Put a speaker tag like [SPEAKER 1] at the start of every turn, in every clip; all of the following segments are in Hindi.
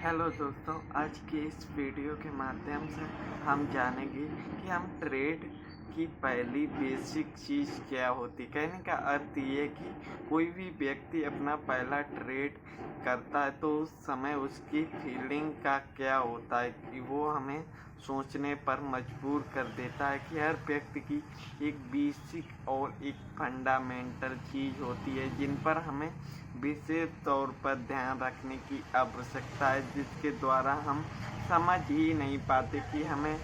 [SPEAKER 1] हेलो दोस्तों, आज के इस वीडियो के माध्यम से हम जानेंगे कि हम ट्रेड की पहली बेसिक चीज़ क्या होती। कहने का अर्थ ये कि कोई भी व्यक्ति अपना पहला ट्रेड करता है तो उस समय उसकी फीलिंग का क्या होता है कि वो हमें सोचने पर मजबूर कर देता है कि हर व्यक्ति की एक बेसिक और एक फंडामेंटल चीज़ होती है जिन पर हमें विशेष तौर पर ध्यान रखने की आवश्यकता है, जिसके द्वारा हम समझ ही नहीं पाते कि हमें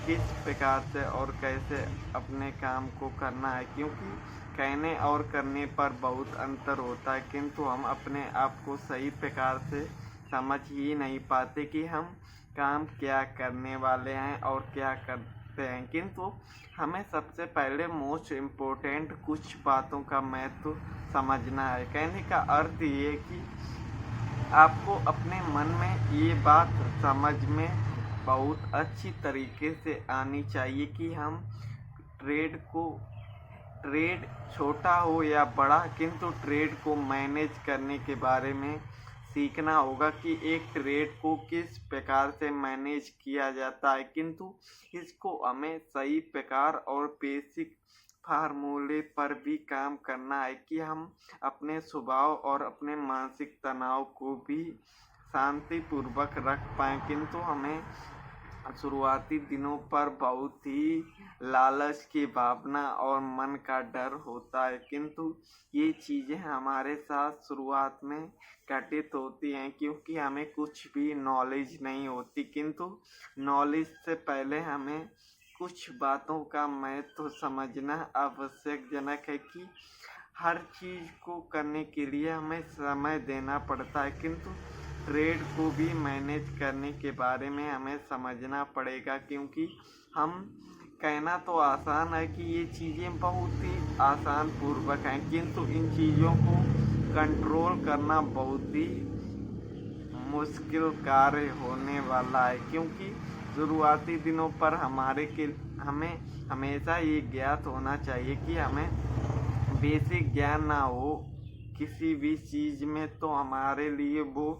[SPEAKER 1] किस प्रकार से और कैसे अपने काम को करना है। क्योंकि कहने और करने पर बहुत अंतर होता है, किंतु हम अपने आप को सही प्रकार से समझ ही नहीं पाते कि हम काम क्या करने वाले हैं और क्या करते हैं। किंतु हमें सबसे पहले मोस्ट इम्पोर्टेंट कुछ बातों का महत्व समझना है। कहने का अर्थ ये कि आपको अपने मन में ये बात समझ में बहुत अच्छी तरीके से आनी चाहिए कि हम ट्रेड छोटा हो या बड़ा, किंतु ट्रेड को मैनेज करने के बारे में सीखना होगा कि एक ट्रेड को किस प्रकार से मैनेज किया जाता है। किंतु इसको हमें सही प्रकार और बेसिक फार्मूले पर भी काम करना है कि हम अपने स्वभाव और अपने मानसिक तनाव को भी शांतिपूर्वक रख पाएँ। किंतु हमें शुरुआती दिनों पर बहुत ही लालच की भावना और मन का डर होता है, किंतु ये चीज़ें हमारे साथ शुरुआत में घटित होती हैं क्योंकि हमें कुछ भी नॉलेज नहीं होती। किंतु नॉलेज से पहले हमें कुछ बातों का महत्व समझना आवश्यकजनक है कि हर चीज़ को करने के लिए हमें समय देना पड़ता है, किंतु ट्रेड को भी मैनेज करने के बारे में हमें समझना पड़ेगा। क्योंकि हम कहना तो आसान है कि ये चीज़ें बहुत ही आसान पूर्वक हैं, किंतु इन चीज़ों को कंट्रोल करना बहुत ही मुश्किल कार्य होने वाला है। क्योंकि शुरुआती दिनों पर हमें हमेशा ये ज्ञात होना चाहिए कि हमें बेसिक ज्ञान ना हो किसी भी चीज़ में तो हमारे लिए वो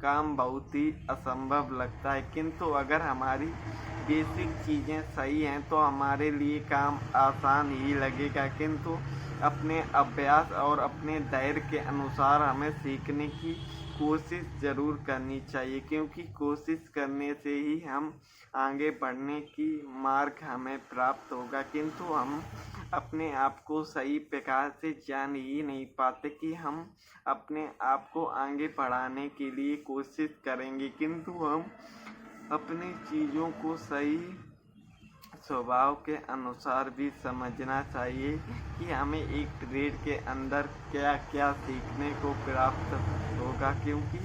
[SPEAKER 1] काम बहुत ही असंभव लगता है। किंतु अगर हमारी बेसिक चीज़ें सही हैं तो हमारे लिए काम आसान ही लगेगा। किंतु अपने अभ्यास और अपने धैर्य के अनुसार हमें सीखने की कोशिश ज़रूर करनी चाहिए, क्योंकि कोशिश करने से ही हम आगे बढ़ने की मार्ग हमें प्राप्त होगा। किंतु हम अपने आप को सही प्रकार से जान ही नहीं पाते कि हम अपने आप को आगे बढ़ाने के लिए कोशिश करेंगे, किंतु हम अपनी चीज़ों को सही स्वभाव के अनुसार भी समझना चाहिए कि हमें एक ट्रेड के अंदर क्या क्या सीखने को प्राप्त होगा। क्योंकि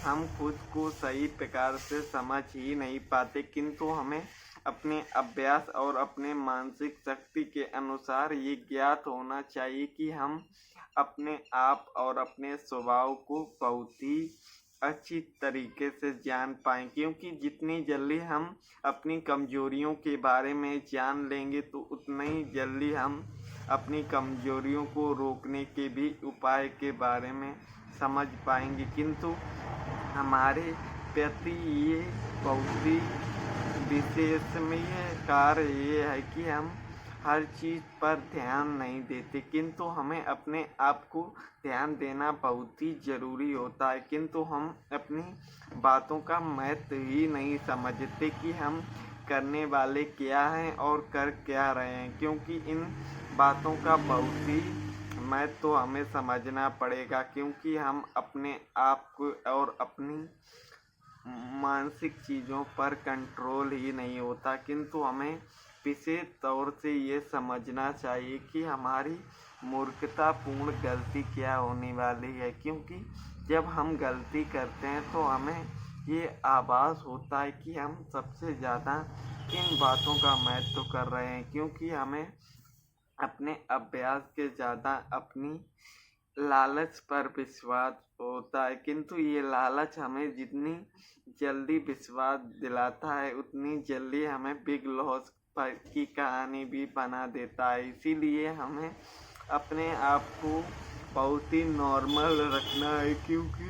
[SPEAKER 1] हम खुद को सही प्रकार से समझ ही नहीं पाते, किंतु हमें अपने अभ्यास और अपने मानसिक शक्ति के अनुसार ये ज्ञात होना चाहिए कि हम अपने आप और अपने स्वभाव को बहुत ही अच्छी तरीके से जान पाएँ। क्योंकि जितनी जल्दी हम अपनी कमज़ोरियों के बारे में जान लेंगे तो उतना ही जल्दी हम अपनी कमज़ोरियों को रोकने के भी उपाय के बारे में समझ पाएंगे। किंतु हमारे प्रति ये बहुत ही विशेषणीय कार्य ये है कि हम हर चीज़ पर ध्यान नहीं देते, किंतु हमें अपने आप को ध्यान देना बहुत ही ज़रूरी होता है। किंतु हम अपनी बातों का महत्व ही नहीं समझते कि हम करने वाले क्या हैं और कर क्या रहे हैं। क्योंकि इन बातों का बहुत ही महत्व हमें समझना पड़ेगा, क्योंकि हम अपने आप को और अपनी मानसिक चीज़ों पर कंट्रोल ही नहीं होता। किंतु हमें विशेष तौर से ये समझना चाहिए कि हमारी मूर्खतापूर्ण गलती क्या होने वाली है। क्योंकि जब हम गलती करते हैं तो हमें ये आभास होता है कि हम सबसे ज़्यादा किन बातों का महत्व कर रहे हैं। क्योंकि हमें अपने अभ्यास के ज़्यादा अपनी लालच पर विश्वास होता है, किंतु ये लालच हमें जितनी जल्दी विश्वास दिलाता है उतनी जल्दी हमें बिग लॉस की कहानी भी बना देता है। इसीलिए हमें अपने आप को बहुत ही नॉर्मल रखना है, क्योंकि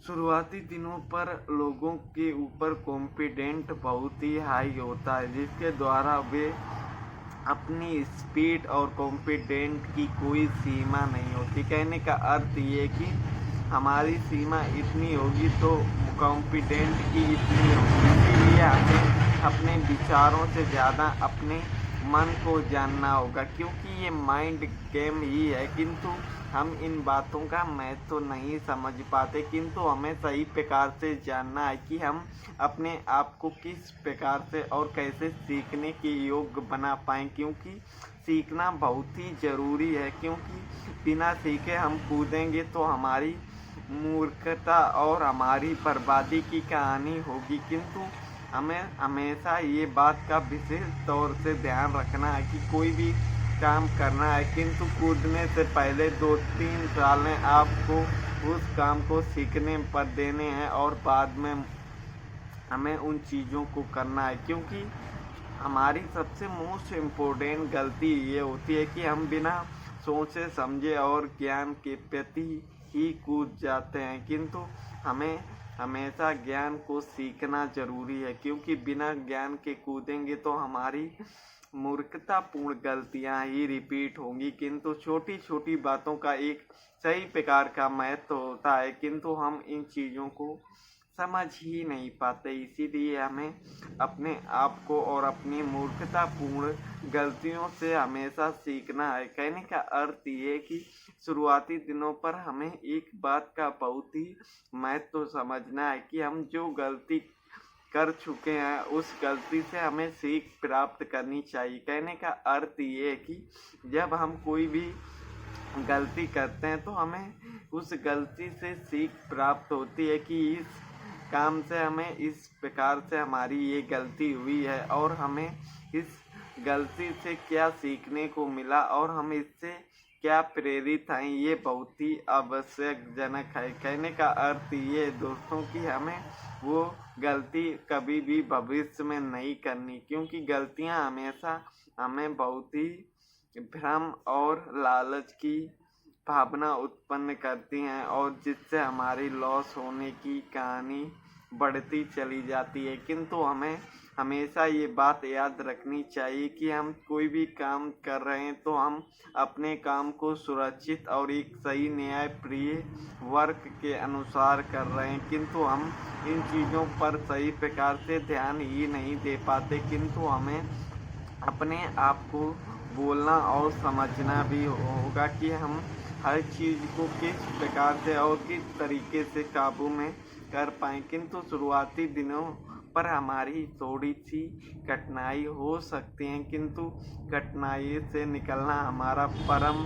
[SPEAKER 1] शुरुआती दिनों पर लोगों के ऊपर कॉन्फिडेंट बहुत ही हाई होता है, जिसके द्वारा वे अपनी स्पीड और कॉन्फिडेंट की कोई सीमा नहीं होती। कहने का अर्थ ये कि हमारी सीमा इतनी होगी तो कॉन्फिडेंट की इतनी होगी। इसीलिए हमें अपने विचारों से ज़्यादा अपने मन को जानना होगा, क्योंकि ये माइंड गेम ही है। किंतु हम इन बातों का महत्व तो नहीं समझ पाते, किंतु हमें सही प्रकार से जानना है कि हम अपने आप को किस प्रकार से और कैसे सीखने के योग्य बना पाएँ, क्योंकि सीखना बहुत ही ज़रूरी है। क्योंकि बिना सीखे हम कूदेंगे तो हमारी मूर्खता और हमारी बर्बादी की कहानी होगी। किंतु हमें हमेशा ये बात का विशेष तौर से ध्यान रखना है कि कोई भी काम करना है, किंतु कूदने से पहले 2-3 सालें आपको उस काम को सीखने पर देने हैं और बाद में हमें उन चीज़ों को करना है। क्योंकि हमारी सबसे मोस्ट इम्पोर्टेंट गलती ये होती है कि हम बिना सोचे समझे और ज्ञान के प्रति ही कूद जाते हैं। किंतु हमें हमेशा ज्ञान को सीखना ज़रूरी है, क्योंकि बिना ज्ञान के कूदेंगे तो हमारी मूर्खतापूर्ण गलतियां ही रिपीट होंगी। किंतु छोटी छोटी बातों का एक सही प्रकार का महत्व होता है, किंतु हम इन चीज़ों को समझ ही नहीं पाते। इसीलिए हमें अपने आप को और अपनी मूर्खतापूर्ण गलतियों से हमेशा सीखना है। कहने का अर्थ ये कि शुरुआती दिनों पर हमें एक बात का बहुत ही महत्व समझना है कि हम जो गलती कर चुके हैं उस गलती से हमें सीख प्राप्त करनी चाहिए। कहने का अर्थ ये है कि जब हम कोई भी गलती करते हैं तो हमें उस गलती से सीख प्राप्त होती है कि इस काम से हमें इस प्रकार से हमारी ये गलती हुई है और हमें इस गलती से क्या सीखने को मिला और हम इससे क्या प्रेरित हैं, ये बहुत ही आवश्यकजनक है। कहने का अर्थ ये दोस्तों कि हमें वो गलती कभी भी भविष्य में नहीं करनी, क्योंकि गलतियां हमेशा हमें बहुत ही भ्रम और लालच की भावना उत्पन्न करती हैं और जिससे हमारी लॉस होने की कहानी बढ़ती चली जाती है। किंतु हमें हमेशा ये बात याद रखनी चाहिए कि हम कोई भी काम कर रहे हैं तो हम अपने काम को सुरक्षित और एक सही न्यायप्रिय वर्क के अनुसार कर रहे हैं, किंतु हम इन चीज़ों पर सही प्रकार से ध्यान ही नहीं दे पाते। किंतु हमें अपने आप को बोलना और समझना भी होगा कि हम हर चीज़ को किस प्रकार से और किस तरीके से काबू में कर पाएँ। किंतु शुरुआती दिनों पर हमारी थोड़ी सी कठिनाई हो सकती है, किंतु कठिनाई से निकलना हमारा परम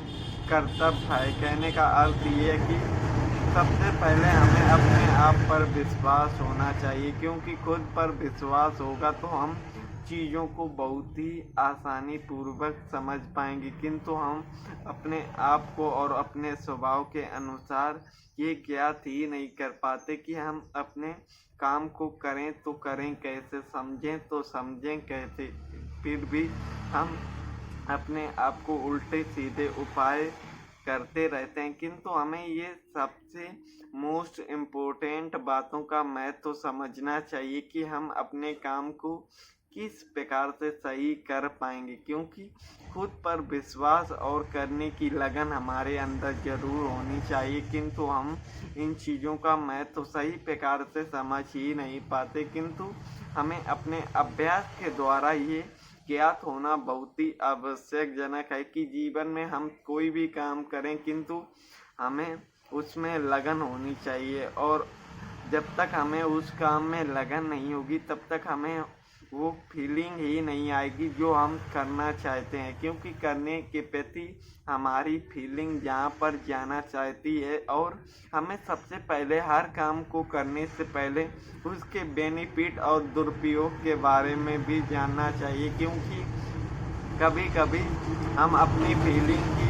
[SPEAKER 1] कर्तव्य है। कहने का अर्थ ये है कि सबसे पहले हमें अपने आप पर विश्वास होना चाहिए, क्योंकि खुद पर विश्वास होगा तो हम चीज़ों को बहुत ही आसानी पूर्वक समझ पाएंगे। किंतु हम अपने आप को और अपने स्वभाव के अनुसार ये ज्ञात ही नहीं कर पाते कि हम अपने काम को करें तो करें कैसे, समझें तो समझें कैसे। फिर भी हम अपने आप को उल्टे सीधे उपाय करते रहते हैं। किंतु हमें ये सबसे मोस्ट इम्पोर्टेंट बातों का महत्व समझना चाहिए कि हम अपने काम को किस प्रकार से सही कर पाएंगे, क्योंकि खुद पर विश्वास और करने की लगन हमारे अंदर ज़रूर होनी चाहिए। किंतु हम इन चीज़ों का महत्व सही प्रकार से समझ ही नहीं पाते। किंतु हमें अपने अभ्यास के द्वारा ये ज्ञात होना बहुत ही आवश्यकजनक है कि जीवन में हम कोई भी काम करें किंतु हमें उसमें लगन होनी चाहिए, और जब तक हमें उस काम में लगन नहीं होगी तब तक हमें वो फीलिंग ही नहीं आएगी जो हम करना चाहते हैं। क्योंकि करने के प्रति हमारी फीलिंग जहाँ पर जाना चाहती है, और हमें सबसे पहले हर काम को करने से पहले उसके बेनिफिट और दुरुपयोग के बारे में भी जानना चाहिए। क्योंकि कभी कभी हम अपनी फीलिंग की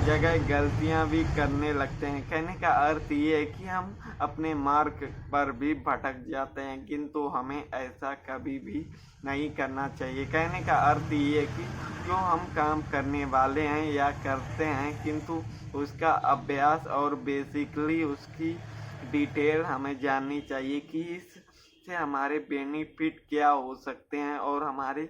[SPEAKER 1] जगह गलतियां भी करने लगते हैं। कहने का अर्थ ये है कि हम अपने मार्ग पर भी भटक जाते हैं, किंतु हमें ऐसा कभी भी नहीं करना चाहिए। कहने का अर्थ ये है कि जो हम काम करने वाले हैं या करते हैं, किंतु उसका अभ्यास और बेसिकली उसकी डिटेल हमें जाननी चाहिए कि इससे हमारे बेनिफिट क्या हो सकते हैं और हमारे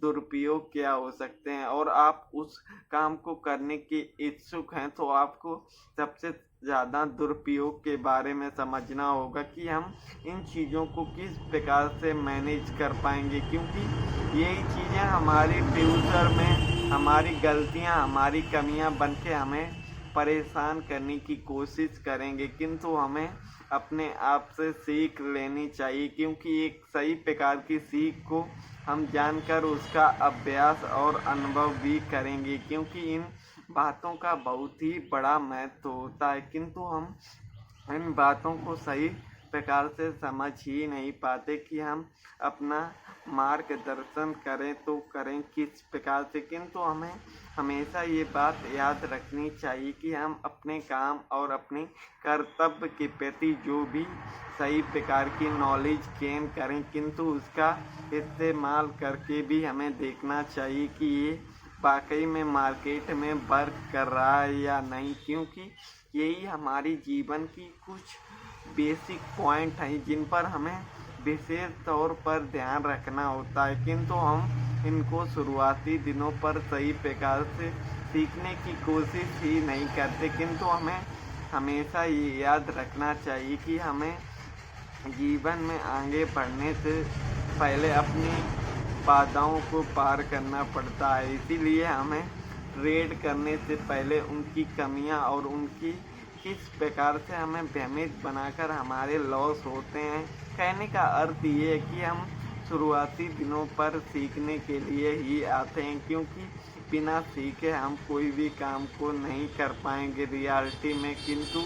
[SPEAKER 1] दुरुपयोग क्या हो सकते हैं। और आप उस काम को करने के इच्छुक हैं तो आपको सबसे ज़्यादा दुरुपयोग के बारे में समझना होगा कि हम इन चीज़ों को किस प्रकार से मैनेज कर पाएंगे, क्योंकि यही चीज़ें हमारी फ्यूचर में हमारी गलतियां, हमारी कमियां बन के हमें परेशान करने की कोशिश करेंगे। किंतु हमें अपने आप से सीख लेनी चाहिए, क्योंकि एक सही प्रकार की सीख को हम जानकर उसका अभ्यास और अनुभव भी करेंगे, क्योंकि इन बातों का बहुत ही बड़ा महत्व होता है। किंतु हम इन बातों को सही प्रकार से समझ ही नहीं पाते कि हम अपना मार्गदर्शन करें तो करें किस प्रकार से। किंतु हमें हमेशा ये बात याद रखनी चाहिए कि हम अपने काम और अपने कर्तव्य के प्रति जो भी सही प्रकार की नॉलेज गेन करें, किंतु उसका इस्तेमाल करके भी हमें देखना चाहिए कि ये वाकई में मार्केट में वर्क कर रहा है या नहीं, क्योंकि यही हमारी जीवन की कुछ बेसिक पॉइंट हैं जिन पर हमें विशेष तौर पर ध्यान रखना होता है। किंतु हम इनको शुरुआती दिनों पर सही प्रकार से सीखने की कोशिश ही नहीं करते। किंतु हमें हमेशा ये याद रखना चाहिए कि हमें जीवन में आगे बढ़ने से पहले अपनी बाधाओं को पार करना पड़ता है। इसीलिए हमें ट्रेड करने से पहले उनकी कमियां और उनकी किस प्रकार से हमें भ्रमित बनाकर हमारे लॉस होते हैं। कहने का अर्थ ये है कि हम शुरुआती दिनों पर सीखने के लिए ही आते हैं, क्योंकि बिना सीखे हम कोई भी काम को नहीं कर पाएंगे रियलिटी में। किंतु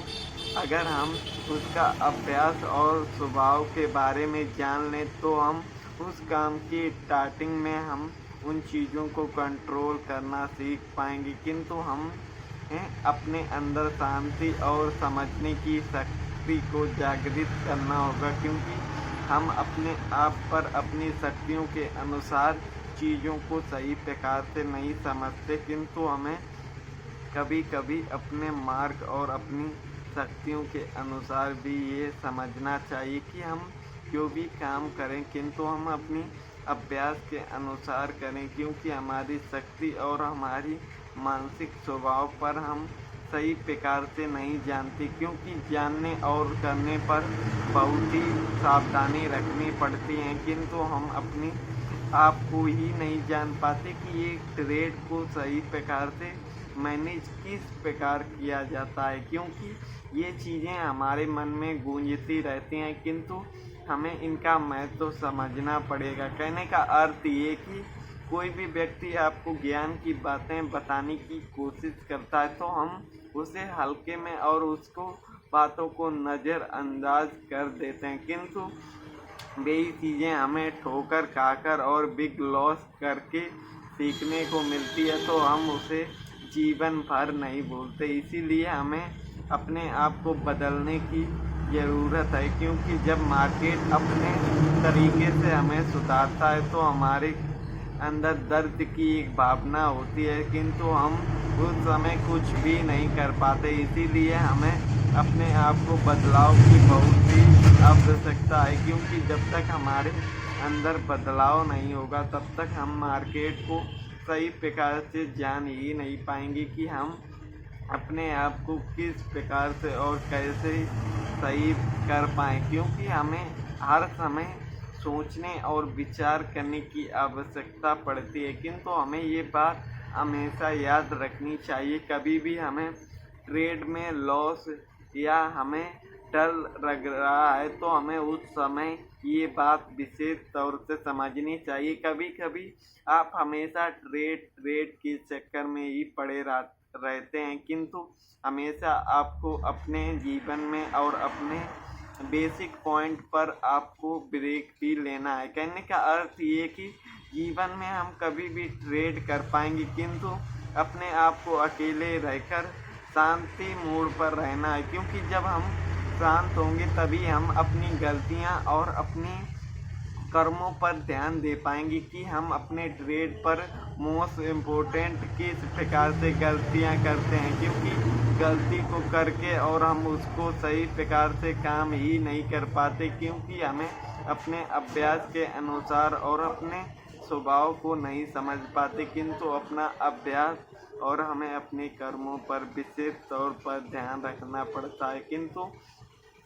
[SPEAKER 1] अगर हम उसका अभ्यास और स्वभाव के बारे में जान लें तो हम उस काम की स्टार्टिंग में हम उन चीज़ों को कंट्रोल करना सीख पाएंगे। किंतु हम अपने अंदर शांति और समझने की शक्ति को जागृत करना होगा, क्योंकि हम अपने आप पर अपनी शक्तियों के अनुसार चीज़ों को सही प्रकार से नहीं समझते। किंतु हमें कभी कभी अपने मार्ग और अपनी शक्तियों के अनुसार भी ये समझना चाहिए कि हम जो भी काम करें किंतु हम अपनी अभ्यास के अनुसार करें, क्योंकि हमारी शक्ति और हमारी मानसिक स्वभाव पर हम सही प्रकार से नहीं जानते। क्योंकि जानने और करने पर बहुत ही सावधानी रखनी पड़ती है, किंतु हम अपनी आप को ही नहीं जान पाते कि ये ट्रेड को सही प्रकार से मैनेज किस प्रकार किया जाता है। क्योंकि ये चीज़ें हमारे मन में गूंजती रहती हैं, किंतु हमें इनका महत्व समझना पड़ेगा। कहने का अर्थ ये कि कोई भी व्यक्ति आपको ज्ञान की बातें बताने की कोशिश करता है तो हम उसे हल्के में और उसको बातों को नज़रअंदाज कर देते हैं, किंतु वही चीज़ें हमें ठोकर खाकर और बिग लॉस करके सीखने को मिलती है तो हम उसे जीवन भर नहीं भूलते। इसीलिए हमें अपने आप को बदलने की ज़रूरत है, क्योंकि जब मार्केट अपने तरीके से हमें सुधारता है तो हमारे अंदर दर्द की एक भावना होती है, किंतु हम उस समय कुछ भी नहीं कर पाते। इसीलिए हमें अपने आप को बदलाव की बहुत ही आवश्यकता है, क्योंकि जब तक हमारे अंदर बदलाव नहीं होगा तब तक हम मार्केट को सही प्रकार से जान ही नहीं पाएंगे कि हम अपने आप को किस प्रकार से और कैसे सही कर पाएँ। क्योंकि हमें हर समय सोचने और विचार करने की आवश्यकता पड़ती है, किंतु हमें ये बात हमेशा याद रखनी चाहिए, कभी भी हमें ट्रेड में लॉस या हमें डर लग रहा है तो हमें उस समय ये बात विशेष तौर से समझनी चाहिए। कभी कभी आप हमेशा ट्रेड के चक्कर में ही पड़े रहते हैं, किंतु हमेशा आपको अपने जीवन में और अपने बेसिक पॉइंट पर आपको ब्रेक भी लेना है। कहने का अर्थ ये कि जीवन में हम कभी भी ट्रेड कर पाएंगे, किंतु अपने आप को अकेले रहकर शांति मूड पर रहना है, क्योंकि जब हम शांत होंगे तभी हम अपनी गलतियां और अपनी कर्मों पर ध्यान दे पाएंगे कि हम अपने ट्रेड पर मोस्ट इम्पोर्टेंट किस प्रकार से गलतियां करते हैं, क्योंकि गलती को करके और हम उसको सही प्रकार से काम ही नहीं कर पाते, क्योंकि हमें अपने अभ्यास के अनुसार और अपने स्वभाव को नहीं समझ पाते, किंतु अपना अभ्यास और हमें अपने कर्मों पर विशेष तौर पर ध्यान रखना पड़ता है, किंतु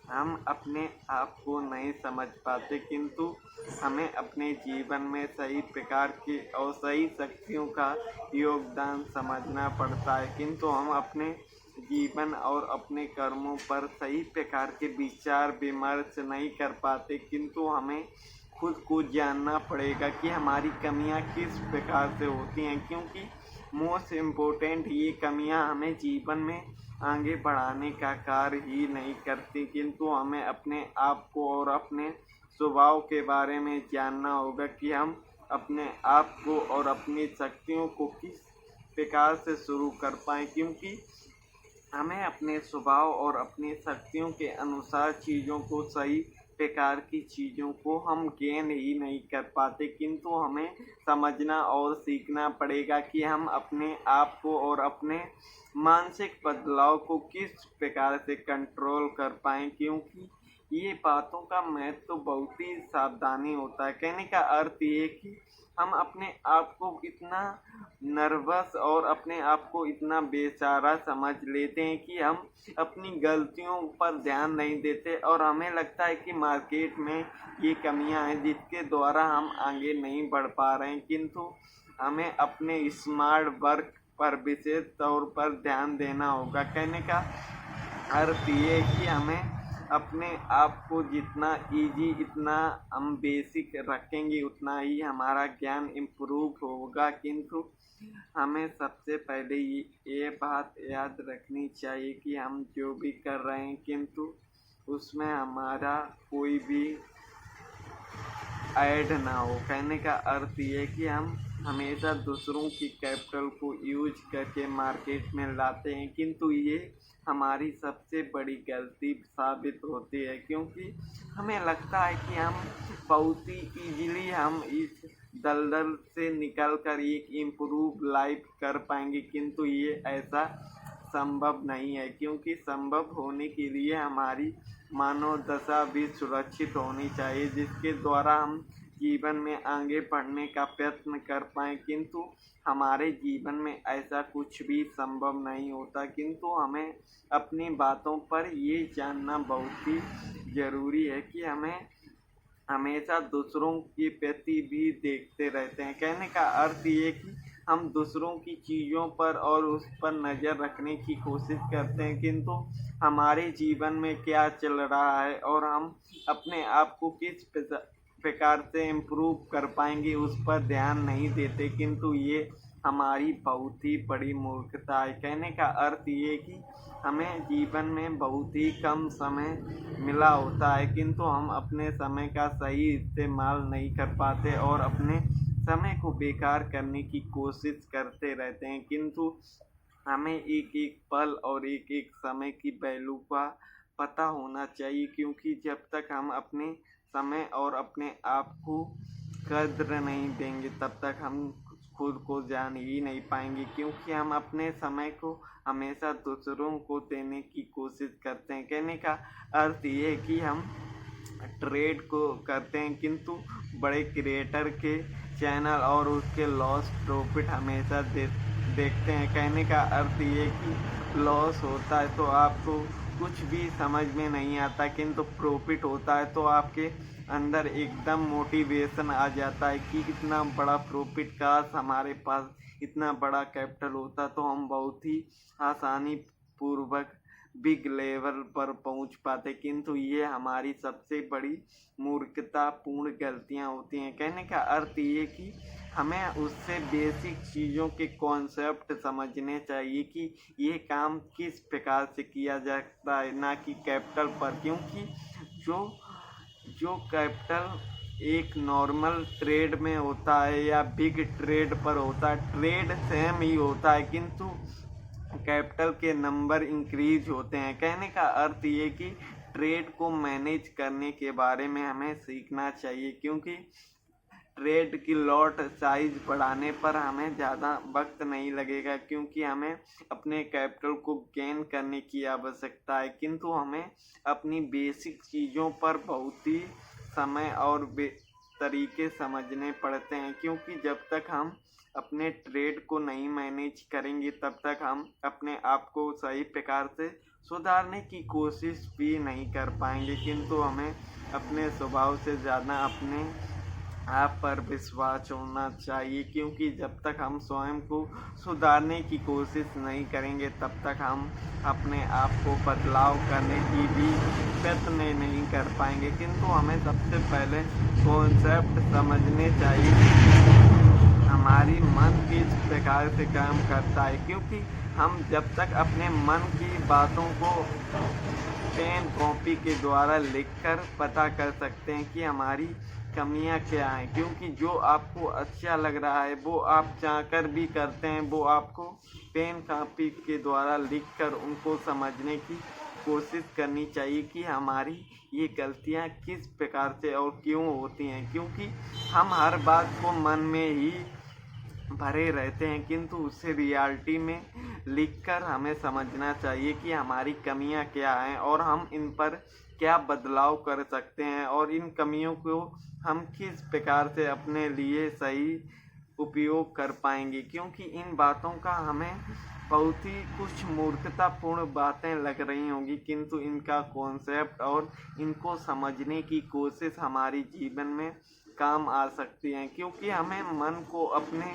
[SPEAKER 1] हम अपने आप को नहीं समझ पाते, किंतु हमें अपने जीवन में सही प्रकार की और सही शक्तियों का योगदान समझना पड़ता है, किंतु हम अपने जीवन और अपने कर्मों पर सही प्रकार के विचार विमर्श नहीं कर पाते, किंतु हमें खुद को जानना पड़ेगा कि हमारी कमियां किस प्रकार से होती हैं, क्योंकि मोस्ट इम्पोर्टेंट ये कमियां हमें जीवन में आगे बढ़ाने का कार्य ही नहीं करती, किंतु हमें अपने आप को और अपने स्वभाव के बारे में जानना होगा कि हम अपने आप को और अपनी शक्तियों को किस प्रकार से शुरू कर पाएँ, क्योंकि हमें अपने स्वभाव और अपनी शक्तियों के अनुसार चीज़ों को सही प्रकार की चीज़ों को हम गेन ही नहीं कर पाते, किंतु हमें समझना और सीखना पड़ेगा कि हम अपने आप को और अपने मानसिक बदलाव को किस प्रकार से कंट्रोल कर पाएँ, क्योंकि ये बातों का महत्व तो बहुत ही सावधानी होता है। कहने का अर्थ ये कि हम अपने आप को इतना नर्वस और अपने आप को इतना बेचारा समझ लेते हैं कि हम अपनी गलतियों पर ध्यान नहीं देते और हमें लगता है कि मार्केट में ये कमियां हैं जिसके द्वारा हम आगे नहीं बढ़ पा रहे हैं, किंतु हमें अपने स्मार्ट वर्क पर विशेष तौर पर ध्यान देना होगा। कहने का अर्थ ये है कि हमें अपने आप को जितना इजी इतना हम बेसिक रखेंगे उतना ही हमारा ज्ञान इम्प्रूव होगा, किंतु हमें सबसे पहले ये बात याद रखनी चाहिए कि हम जो भी कर रहे हैं किंतु उसमें हमारा कोई भी ऐड ना हो। कहने का अर्थ ये कि हम हमेशा दूसरों की कैपिटल को यूज करके मार्केट में लाते हैं, किंतु ये हमारी सबसे बड़ी गलती साबित होती है, क्योंकि हमें लगता है कि हम बहुत ही ईजिली हम इस दलदल से निकलकर एक इम्प्रूव लाइफ कर पाएंगे, किंतु ये ऐसा संभव नहीं है, क्योंकि संभव होने के लिए हमारी मानव दशा भी सुरक्षित होनी चाहिए, जिसके द्वारा हम जीवन में आगे बढ़ने का प्रयत्न कर पाएँ, किंतु हमारे जीवन में ऐसा कुछ भी संभव नहीं होता। किंतु हमें अपनी बातों पर ये जानना बहुत ही ज़रूरी है कि हमें हमेशा दूसरों के प्रति भी देखते रहते हैं। कहने का अर्थ ये कि हम दूसरों की चीज़ों पर और उस पर नज़र रखने की कोशिश करते हैं, किंतु हमारे जीवन में क्या चल रहा है और हम अपने आप को किस प्रकार से इम्प्रूव कर पाएंगे उस पर ध्यान नहीं देते, किंतु ये हमारी बहुत ही बड़ी मूर्खता है। कहने का अर्थ ये कि हमें जीवन में बहुत ही कम समय मिला होता है, किंतु हम अपने समय का सही इस्तेमाल नहीं कर पाते और अपने समय को बेकार करने की कोशिश करते रहते हैं, किंतु हमें एक एक पल और एक एक समय की वैल्यू का पता होना चाहिए, क्योंकि जब तक हम अपने समय और अपने आप को कद्र नहीं देंगे तब तक हम खुद को जान ही नहीं पाएंगे, क्योंकि हम अपने समय को हमेशा दूसरों को देने की कोशिश करते हैं। कहने का अर्थ ये है कि हम ट्रेड को करते हैं, किंतु बड़े क्रिएटर के चैनल और उसके लॉस प्रॉफिट हमेशा देखते हैं। कहने का अर्थ ये कि लॉस होता है तो आपको कुछ भी समझ में नहीं आता, किंतु प्रॉफिट होता है तो आपके अंदर एकदम मोटिवेशन आ जाता है कि इतना बड़ा प्रॉफिट, काश हमारे पास इतना बड़ा कैपिटल होता तो हम बहुत ही आसानी पूर्वक बिग लेवल पर पहुंच पाते, किंतु ये हमारी सबसे बड़ी मूर्खतापूर्ण गलतियां होती हैं। कहने का अर्थ ये कि हमें उससे बेसिक चीज़ों के कॉन्सेप्ट समझने चाहिए कि ये काम किस प्रकार से किया जाता है, ना कि कैपिटल पर, क्योंकि जो कैपिटल एक नॉर्मल ट्रेड में होता है या बिग ट्रेड पर होता है, ट्रेड सेम ही होता है, किंतु कैपिटल के नंबर इंक्रीज होते हैं। कहने का अर्थ ये कि ट्रेड को मैनेज करने के बारे में हमें सीखना चाहिए, क्योंकि ट्रेड की लॉट साइज बढ़ाने पर हमें ज़्यादा वक्त नहीं लगेगा, क्योंकि हमें अपने कैपिटल को गेन करने की आवश्यकता है। किंतु हमें अपनी बेसिक चीज़ों पर बहुत ही समय और तरीके समझने पड़ते हैं, क्योंकि जब तक हम अपने ट्रेड को नहीं मैनेज करेंगे तब तक हम अपने आप को सही प्रकार से सुधारने की कोशिश भी नहीं कर पाएंगे। किंतु हमें अपने स्वभाव से ज़्यादा अपने आप पर विश्वास होना चाहिए, क्योंकि जब तक हम स्वयं को सुधारने की कोशिश नहीं करेंगे तब तक हम अपने आप को बदलाव करने की भी प्रयत्न नहीं कर पाएंगे। किंतु हमें सबसे पहले कॉन्सेप्ट समझने चाहिए हमारी मन किस प्रकार से काम करता है, क्योंकि हम जब तक अपने मन की बातों को पेन कॉपी के द्वारा लिखकर पता कर सकते हैं कि हमारी कमियां क्या हैं, क्योंकि जो आपको अच्छा लग रहा है वो आप चाहकर भी करते हैं, वो आपको पेन कॉपी के द्वारा लिखकर उनको समझने की कोशिश करनी चाहिए कि हमारी ये गलतियां किस प्रकार से और क्यों होती हैं, क्योंकि हम हर बात को मन में ही भरे रहते हैं। किंतु उसे रियलिटी में लिखकर हमें समझना चाहिए कि हमारी कमियां क्या हैं और हम इन पर क्या बदलाव कर सकते हैं और इन कमियों को हम किस प्रकार से अपने लिए सही उपयोग कर पाएंगे। क्योंकि इन बातों का हमें बहुत ही कुछ मूर्खतापूर्ण बातें लग रही होंगी, किंतु इनका कॉन्सेप्ट और इनको समझने की कोशिश हमारी जीवन में काम आ सकती हैं, क्योंकि हमें मन को अपने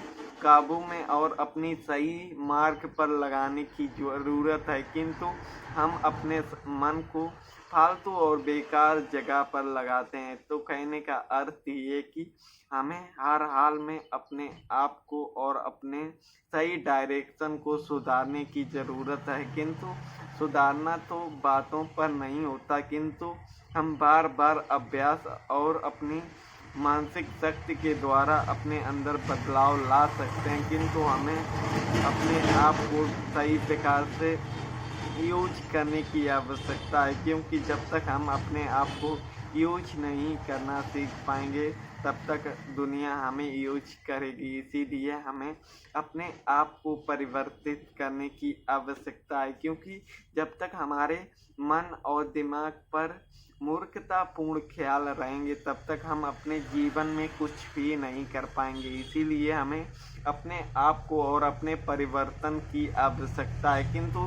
[SPEAKER 1] काबू में और अपनी सही मार्ग पर लगाने की ज़रूरत है। किंतु हम अपने मन को फालतू और बेकार जगह पर लगाते हैं। तो कहने का अर्थ ये कि हमें हर हाल में अपने आप को और अपने सही डायरेक्शन को सुधारने की ज़रूरत है। किंतु सुधारना तो बातों पर नहीं होता, किंतु हम बार बार अभ्यास और अपनी मानसिक शक्ति के द्वारा अपने अंदर बदलाव ला सकते हैं। किंतु हमें अपने आप को सही प्रकार से यूज करने की आवश्यकता है, क्योंकि जब तक हम अपने आप को यूज नहीं करना सीख पाएंगे तब तक दुनिया हमें यूज करेगी। इसीलिए हमें अपने आप को परिवर्तित करने की आवश्यकता है, क्योंकि जब तक हमारे मन और दिमाग पर मूर्खतापूर्ण ख्याल रहेंगे तब तक हम अपने जीवन में कुछ भी नहीं कर पाएंगे। इसीलिए हमें अपने आप को और अपने परिवर्तन की आवश्यकता है, किंतु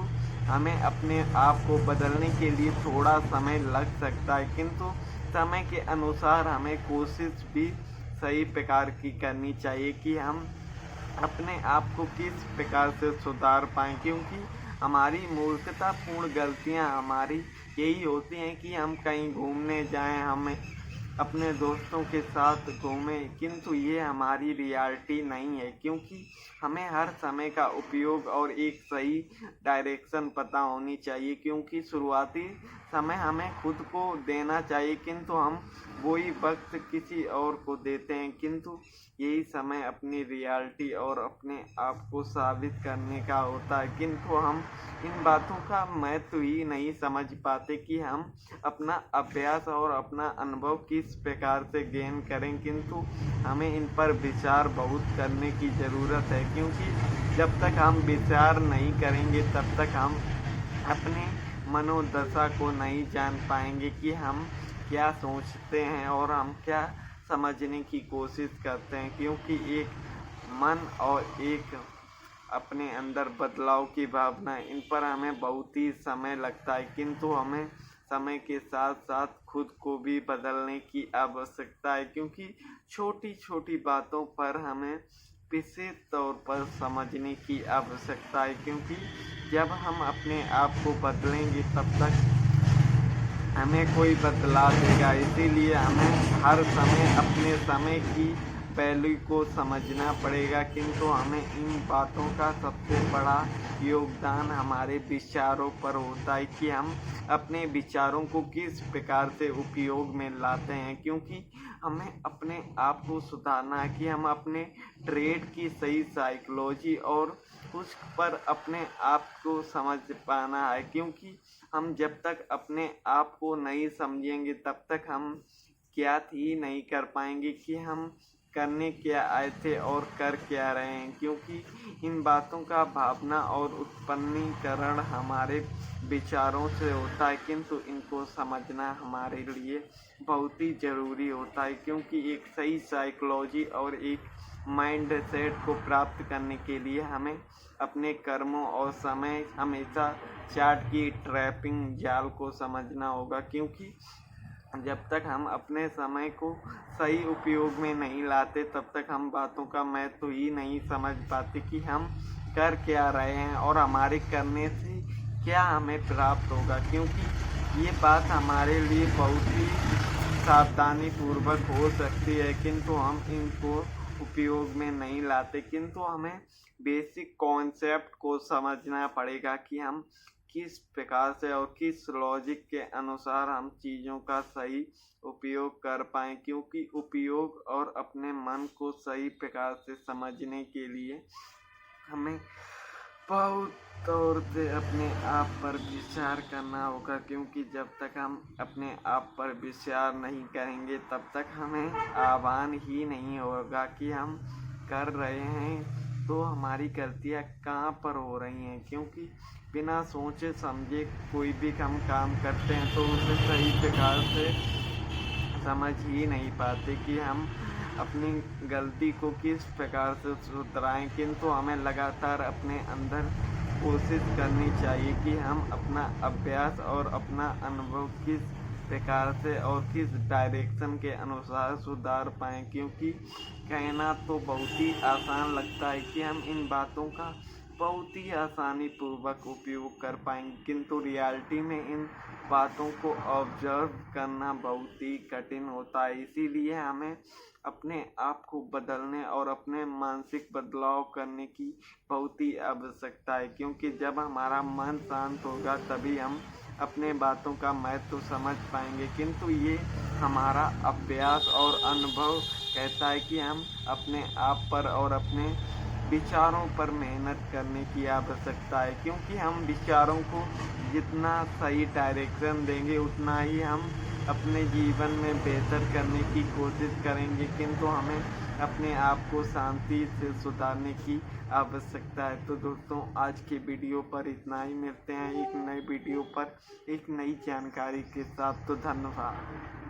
[SPEAKER 1] हमें अपने आप को बदलने के लिए थोड़ा समय लग सकता है, किंतु समय के अनुसार हमें कोशिश भी सही प्रकार की करनी चाहिए कि हम अपने आप को किस प्रकार से सुधार पाएँ। क्योंकि हमारी मूर्खतापूर्ण गलतियां हमारी यही होती हैं कि हम कहीं घूमने जाएं, हमें अपने दोस्तों के साथ घूमें, किंतु ये हमारी रियलिटी नहीं है, क्योंकि हमें हर समय का उपयोग और एक सही डायरेक्शन पता होनी चाहिए। क्योंकि शुरुआती समय हमें खुद को देना चाहिए, किंतु हम वही वक्त किसी और को देते हैं, किंतु यही समय अपनी रियलिटी और अपने आप को साबित करने का होता है। किंतु हम इन बातों का महत्व ही नहीं समझ पाते कि हम अपना अभ्यास और अपना अनुभव किस प्रकार से गेन करें, किंतु हमें इन पर विचार बहुत करने की ज़रूरत है। क्योंकि जब तक हम विचार नहीं करेंगे तब तक हम अपने मनोदशा को नहीं जान पाएंगे कि हम क्या सोचते हैं और हम क्या समझने की कोशिश करते हैं। क्योंकि एक मन और एक अपने अंदर बदलाव की भावना, इन पर हमें बहुत ही समय लगता है, किंतु हमें समय के साथ साथ खुद को भी बदलने की आवश्यकता है। क्योंकि छोटी छोटी बातों पर हमें विशेष तौर पर समझने की आवश्यकता है, क्योंकि जब हम अपने आप को बदलेंगे तब तक हमें कोई बदलाव देगा। इसीलिए हमें हर समय अपने समय की पहलू को समझना पड़ेगा, किंतु हमें इन बातों का सबसे बड़ा योगदान हमारे विचारों पर होता है कि हम अपने विचारों को किस प्रकार से उपयोग में लाते हैं। क्योंकि हमें अपने आप को सुधारना है कि हम अपने ट्रेड की सही साइकोलॉजी और उस पर अपने आप को समझ पाना है। क्योंकि हम जब तक अपने आप को नहीं समझेंगे तब तक हम ज्ञात ही नहीं कर पाएंगे कि हम करने क्या आए थे और कर क्या रहे हैं। क्योंकि इन बातों का भावना और उत्पन्नीकरण हमारे विचारों से होता है, किंतु इनको समझना हमारे लिए बहुत ही ज़रूरी होता है। क्योंकि एक सही साइकोलॉजी और एक माइंड सेट को प्राप्त करने के लिए हमें अपने कर्मों और समय हमेशा चार्ट की ट्रैपिंग जाल को समझना होगा। क्योंकि जब तक हम अपने समय को सही उपयोग में नहीं लाते तब तक हम बातों का महत्व ही नहीं समझ पाते कि हम कर क्या रहे हैं और हमारे करने से क्या हमें प्राप्त होगा। क्योंकि ये बात हमारे लिए बहुत ही सावधानी पूर्वक हो सकती है, किंतु हम इनको उपयोग में नहीं लाते। किंतु हमें बेसिक कॉन्सेप्ट को समझना पड़ेगा कि हम किस प्रकार से और किस लॉजिक के अनुसार हम चीज़ों का सही उपयोग कर पाएँ। क्योंकि उपयोग और अपने मन को सही प्रकार से समझने के लिए हमें बहुत तौर से अपने आप पर विचार करना होगा। क्योंकि जब तक हम अपने आप पर विचार नहीं करेंगे तब तक हमें आह्वान ही नहीं होगा कि हम कर रहे हैं तो हमारी गलतियाँ कहाँ पर हो रही हैं। क्योंकि बिना सोचे समझे कोई भी हम काम करते हैं तो उसे सही प्रकार से समझ ही नहीं पाते कि हम अपनी गलती को किस प्रकार से सुधराएं। किंतु हमें लगातार अपने अंदर कोशिश करनी चाहिए कि हम अपना अभ्यास और अपना अनुभव किस प्रकार से और किस डायरेक्शन के अनुसार सुधार पाएँ। क्योंकि कहना तो बहुत ही आसान लगता है कि हम इन बातों का बहुत ही आसानी पूर्वक उपयोग कर पाएंगे, किंतु रियलिटी में इन बातों को ऑब्जर्व करना बहुत ही कठिन होता है। इसीलिए हमें अपने आप को बदलने और अपने मानसिक बदलाव करने की बहुत ही आवश्यकता है। क्योंकि जब हमारा मन शांत होगा तभी हम अपने बातों का महत्व समझ पाएंगे। किंतु ये हमारा अभ्यास और अनुभव कहता है कि हम अपने आप पर और अपने विचारों पर मेहनत करने की आवश्यकता है। क्योंकि हम विचारों को जितना सही डायरेक्शन देंगे उतना ही हम अपने जीवन में बेहतर करने की कोशिश करेंगे। किंतु हमें अपने आप को शांति से सुधारने की आवश्यकता है। तो दोस्तों आज की वीडियो पर इतना ही, मिलते हैं एक नए वीडियो पर एक नई जानकारी के साथ। तो धन्यवाद।